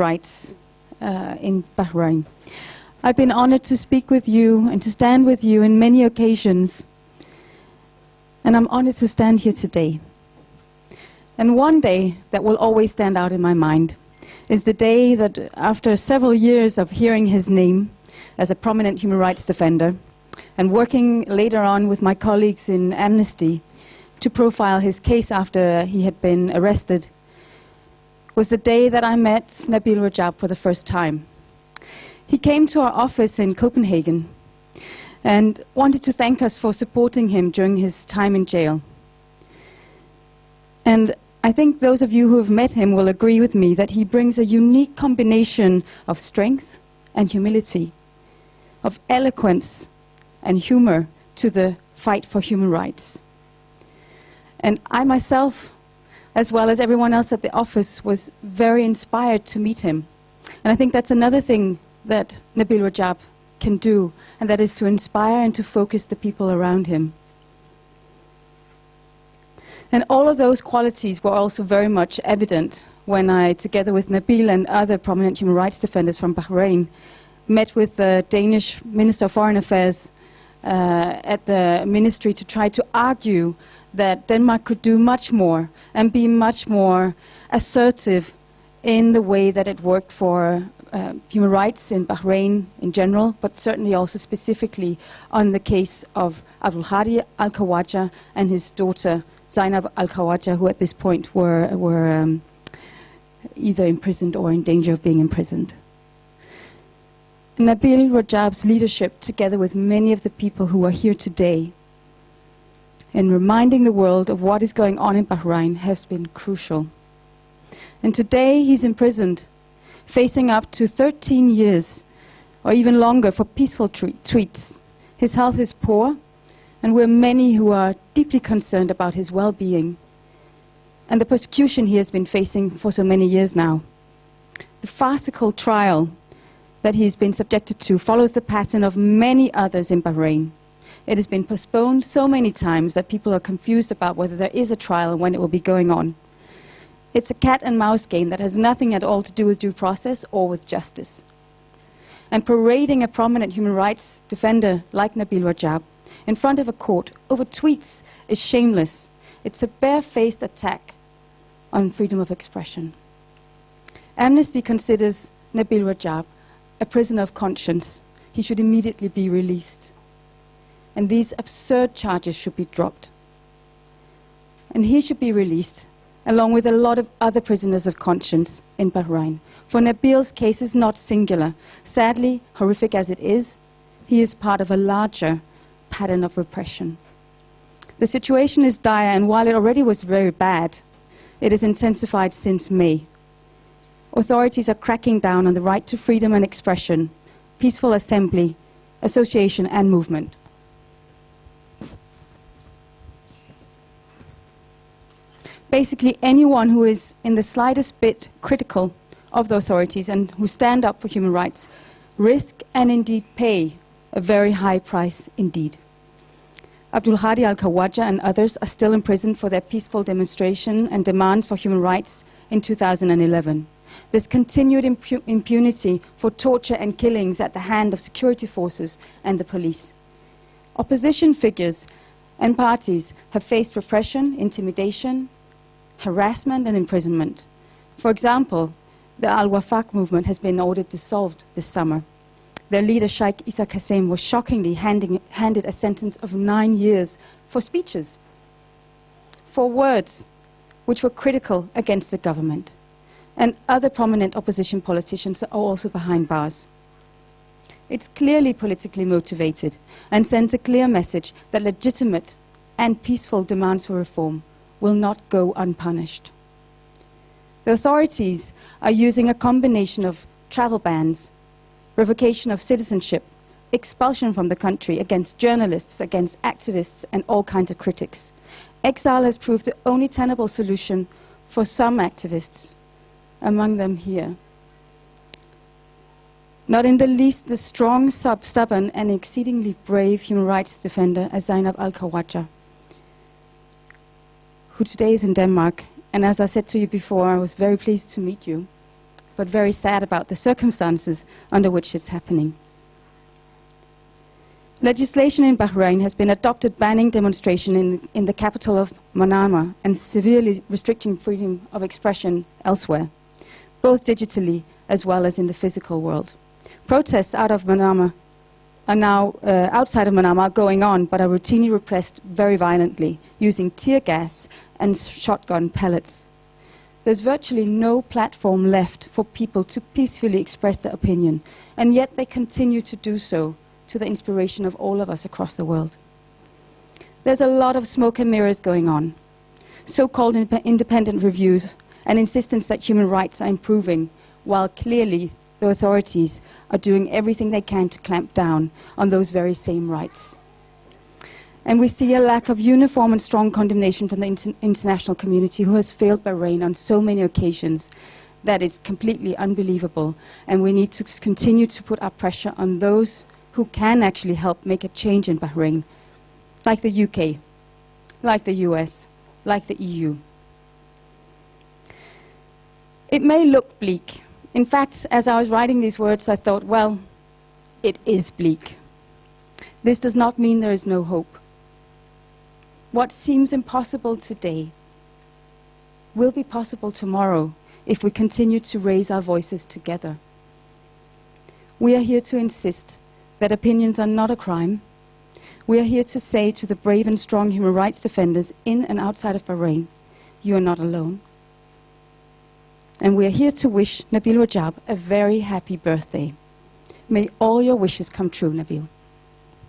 rights in Bahrain. I've been honored to speak with you and to stand with you in many occasions, and I'm honored to stand here today. And one day that will always stand out in my mind is the day that, after several years of hearing his name as a prominent human rights defender and working later on with my colleagues in Amnesty to profile his case after he had been arrested, was the day that I met Nabeel Rajab for the first time. He came to our office in Copenhagen and wanted to thank us for supporting him during his time in jail. And I think those of you who have met him will agree with me that he brings a unique combination of strength and humility, of eloquence and humor to the fight for human rights. And I myself, as well as everyone else at the office, was very inspired to meet him. And I think that's another thing that Nabeel Rajab can do, and that is to inspire and to focus the people around him. And all of those qualities were also very much evident when I, together with Nabeel and other prominent human rights defenders from Bahrain, met with the Danish Minister of Foreign Affairs at the ministry to try to argue that Denmark could do much more and be much more assertive in the way that it worked for human rights in Bahrain in general, but certainly also specifically on the case of Abdulhadi al-Khawaja and his daughter Zainab al-Khawaja, who at this point were either imprisoned or in danger of being imprisoned. Nabeel Rajab's leadership, together with many of the people who are here today, in reminding the world of what is going on in Bahrain has been crucial. And today he's imprisoned, facing up to 13 years or even longer for peaceful tweets. His health is poor, and we're many who are deeply concerned about his well-being and the persecution he has been facing for so many years now. The farcical trial that he's been subjected to follows the pattern of many others in Bahrain. It has been postponed so many times that people are confused about whether there is a trial and when it will be going on. It's a cat and mouse game that has nothing at all to do with due process or with justice. And parading a prominent human rights defender like Nabeel Rajab in front of a court over tweets is shameless. It's a barefaced attack on freedom of expression. Amnesty considers Nabeel Rajab a prisoner of conscience. He should immediately be released. And these absurd charges should be dropped. And he should be released, along with a lot of other prisoners of conscience in Bahrain. For Nabeel's case is not singular. Sadly, horrific as it is, he is part of a larger pattern of repression. The situation is dire, and while it already was very bad, it has intensified since May. Authorities are cracking down on the right to freedom and expression, peaceful assembly, association and movement. Basically, anyone who is in the slightest bit critical of the authorities and who stand up for human rights risk and indeed pay a very high price indeed. Abdulhadi al-Khawaja and others are still imprisoned for their peaceful demonstration and demands for human rights in 2011. There's continued impunity for torture and killings at the hand of security forces and the police. Opposition figures and parties have faced repression, intimidation, harassment and imprisonment. For example, the Al-Wafaq movement has been ordered dissolved this summer. Their leader, Sheikh Isa Qasem, was shockingly handed a sentence of 9 years for speeches, for words which were critical against the government. And other prominent opposition politicians are also behind bars. It's clearly politically motivated and sends a clear message that legitimate and peaceful demands for reform will not go unpunished. The authorities are using a combination of travel bans, revocation of citizenship, expulsion from the country against journalists, against activists and all kinds of critics. Exile has proved the only tenable solution for some activists, among them here. Not in the least the strong, stubborn and exceedingly brave human rights defender as Zainab al-Khawaja, who today is in Denmark. And as I said to you before, I was very pleased to meet you. But but very sad about the circumstances under which it's happening. Legislation in Bahrain has been adopted banning demonstration in the capital of Manama and severely restricting freedom of expression elsewhere, both digitally as well as in the physical world. Protests out of Manama are now outside of Manama are going on, but are routinely repressed very violently, using tear gas and shotgun pellets. There's virtually no platform left for people to peacefully express their opinion, and yet they continue to do so, to the inspiration of all of us across the world. There's a lot of smoke and mirrors going on, so-called independent reviews, and insistence that human rights are improving, while clearly the authorities are doing everything they can to clamp down on those very same rights. And we see a lack of uniform and strong condemnation from the international community, who has failed Bahrain on so many occasions that is completely unbelievable. And we need to continue to put our pressure on those who can actually help make a change in Bahrain, like the UK, like the US, like the EU. It may look bleak. In fact, as I was writing these words, I thought, well, it is bleak. This does not mean there is no hope. What seems impossible today will be possible tomorrow if we continue to raise our voices together. We are here to insist that opinions are not a crime. We are here to say to the brave and strong human rights defenders in and outside of Bahrain, you are not alone. And we are here to wish Nabeel Rajab a very happy birthday. May all your wishes come true, Nabeel.